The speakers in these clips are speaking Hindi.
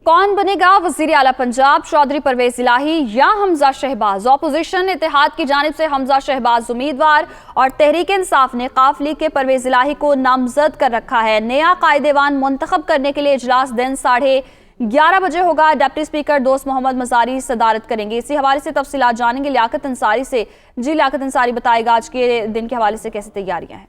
कौन बनेगा वजीर आला पंजाब, चौधरी परवेज इलाही या हमजा शहबाज? ऑपोजिशन इत्तेहाद की जानिब से हमजा शहबाज उम्मीदवार और तहरीक इंसाफ ने काफ लीग के परवेज इलाही को नामजद कर रखा है। नया कायदेवान मुंतखब करने के लिए इजलास दिन 11:30 बजे होगा। डिप्टी स्पीकर दोस्त मोहम्मद मजारी सदारत करेंगे। इसी हवाले से तफसीलात जानेंगे लियाकत अंसारी से। जी लियाकत अंसारी, बताएगा आज के दिन के हवाले से कैसी तैयारियां हैं?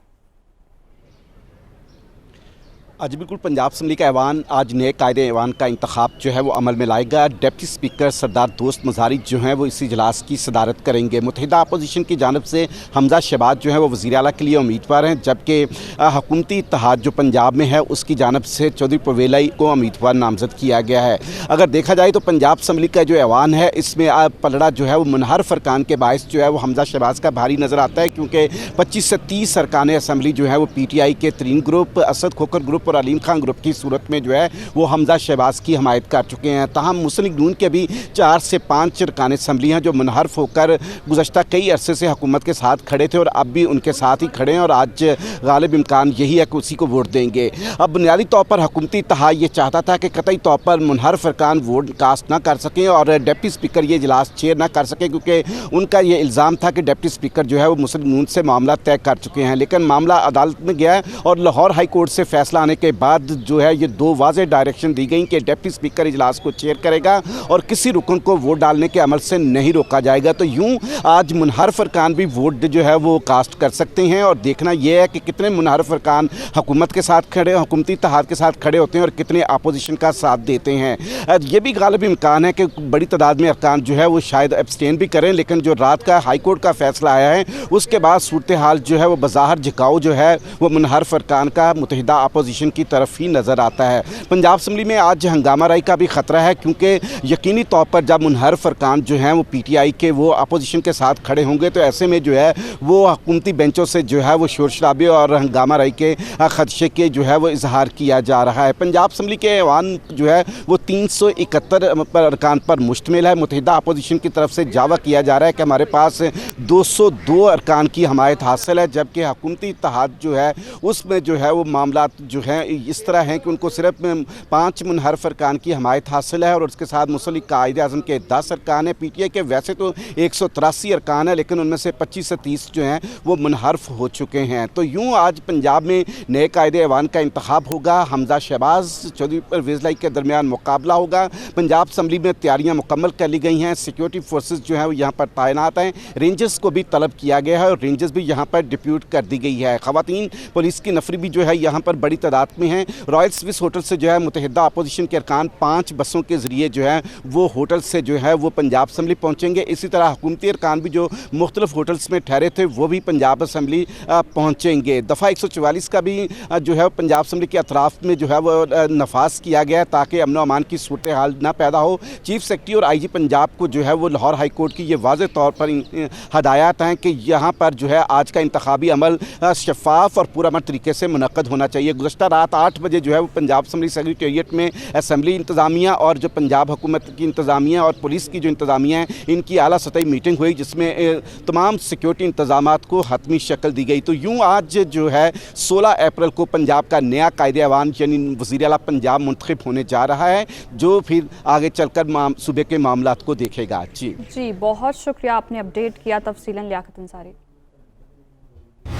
आज बिल्कुल पंजाब असम्बली का ऐवान आज नए कायदे ऐवान का इंतखाब जो है वो अमल में लाएगा। डिप्टी स्पीकर सरदार दोस्त मजारी जो हैं वो इसी इजलास की सदारत करेंगे। मुत्तहिदा अपोजिशन की जानब से हमजा शहबाज जो है वो वज़ीर आला के लिए उम्मीदवार हैं, जबकि हुकूमती इत्तेहाद जो पंजाब में है उसकी जानब से चौधरी परवेज इलाही को उम्मीदवार नामजद किया गया है। अगर देखा जाए तो पंजाब असम्बली का जो ऐवान है इसमें पलड़ा जो है वो मुनहरफ अरकान के बायस जो है वो हमजा शहबाज का भारी नज़र आता है, क्योंकि 25 से 30 अरकान असम्बली जो है वो PTI के तरीन ग्रुप, असद खोखर ग्रुप और अलीम खान ग्रुप की सूरत में जो है वो हमजा शहबाज की हमायत कर चुके हैं। ताहम मुस्लिम लीग नून के भी 4 से 5 अरकान असम्बली हैं जो मुनहरफ होकर गुज़श्ता कई अरसे से हुकूमत के साथ खड़े थे और अब भी उनके साथ ही खड़े हैं और आज गालिब इम्कान यही है कि उसी को वोट देंगे। अब बुनियादी तौर पर हुकूमती इत्तेहाद ये चाहता था कि कतई तौर पर मुनहरफ अरकान वोट कास्ट ना कर सकें और डिप्टी स्पीकर ये इजलास चेयर ना कर सकें, क्योंकि उनका ये इल्ज़ाम था कि डिप्टी स्पीकर जो है वो मुस्लिम लीग नून से मामला तय कर चुके हैं। लेकिन मामला अदालत में गया है और लाहौर हाई कोर्ट से फैसला आने के बाद जो है ये 2 वाज़ेह डायरेक्शन दी गई कि डिप्टी स्पीकर इजलास को चेयर करेगा और किसी रुकन को वोट डालने के अमल से नहीं रोका जाएगा। तो यूँ आज मुनहरफ अरकान भी वोट जो है वो कास्ट कर सकते हैं और देखना यह है कि कितने मुनहरफ अरकान हुकूमत के साथ खड़े, हुकूमती इत्तेहाद के साथ खड़े होते हैं और कितने अपोजिशन का साथ देते हैं। ये भी गालिब इम्कान है कि बड़ी तादाद में अरकान जो है वो शायद एब्सटेन भी करें, लेकिन जो रात का हाई कोर्ट का फैसला आया है उसके बाद सूरत हाल जो है वो बज़ाहिर झुकाव जो है वो मुनहरफ अरकान का मुत्तहिदा अपोजिशन की तरफ ही नज़र आता है। पंजाब असम्बली में आज हंगामा राई का भी ख़तरा है, क्योंकि यकीनी तौर पर जब मुनहरफ अरकान जो हैं वो PTI के वो अपोजिशन के साथ खड़े होंगे तो ऐसे में जो है वो हुकूमती बेंचों से जो है वो शोर शराबे और हंगामा राई के खदशे के जो है वो इजहार किया जा रहा है। पंजाब असम्बली के ऐवान जो है वो 371 पर अरकान पर मुश्तमिल है। मुत्तहिदा अपोजिशन की तरफ से दावा किया जा रहा है कि हमारे पास 202 अरकान की हमायत हासिल है, जबकि हुकूमती इत्तेहाद जो है उसमें जो है वो मामला जो है इस तरह हैं कि उनको सिर्फ 5 मुनहरफ अरकान की हमायत हासिल है और उसके साथ मुस्लिम लीग कायदे-ए-आज़म के 10 अरकान है। PTI के वैसे तो 183 अरकान है, लेकिन उनमें से 25 से 30 जो हैं वो मुनहरफ हो चुके हैं। तो यूँ आज पंजाब में नए कायदे ऐवान का इंतखाब होगा। हमजा शहबाज, चौधरी परवेज इलाही के दरमियान मुकाबला होगा। पंजाब असम्बली में तैयारियाँ मुकम्मल कर ली गई हैं। सिक्योरिटी फोर्सेज जो हैं वो यहाँ पर तैनात हैं। रेंजर्स को भी तलब किया गया है और रेंजर्स भी यहाँ पर डिप्यूट कर दी गई है। ख़वातीन पुलिस की नफरी भी जो है यहाँ पर बड़ी तादाद में है। रॉयल स्विस होटल से जो है मुत्तहिदा अपोजिशन के अरकान 5 बसों के ज़रिए जो है वो होटल से जो है वो पंजाब असम्बली पहुँचेंगे। इसी तरह हुकूमती अरकान भी जो मुख्तलिफ होटल्स में ठहरे थे वो भी पंजाब असम्बली पहुँचेंगे। दफ़ा 144 का भी जो है पंजाब असम्बली के अतराफ़ में जो है वो नफाज किया गया ताकि अमन व अमान की सूरत हाल ना पैदा हो। चीफ सेक्रेटरी और IG पंजाब को जो है वो लाहौर हाई कोर्ट की ये वाज़ेह तौर पर हदायत हैं कि यहाँ पर जो है आज का इंतखाबी अमल शफाफ और पुरअमन तरीके से मुनक्कद होना चाहिए। गुज़श्ता रात 8 बजे जो है वो पंजाब असम्बली सेक्रेटेरिएट में असम्बली इंतज़ामिया और जो पंजाब हुकूमत की इंतज़ामिया और पुलिस की जो इंतज़ामिया है इनकी आला सतही मीटिंग हुई, जिसमें तमाम सिक्योरिटी इंतज़ामात को हतमी शक्ल दी गई। तो यूँ आज जो है 16 अप्रैल को पंजाब का नया कायदे ऐवान यानी वज़ीर आला पंजाब मुंतखब होने जा रहा है, जो फिर आगे चलकर सूबे के मामलात को देखेगा। जी, बहुत शुक्रिया, आपने अपडेट किया तफसीलन लियाकत अंसारी।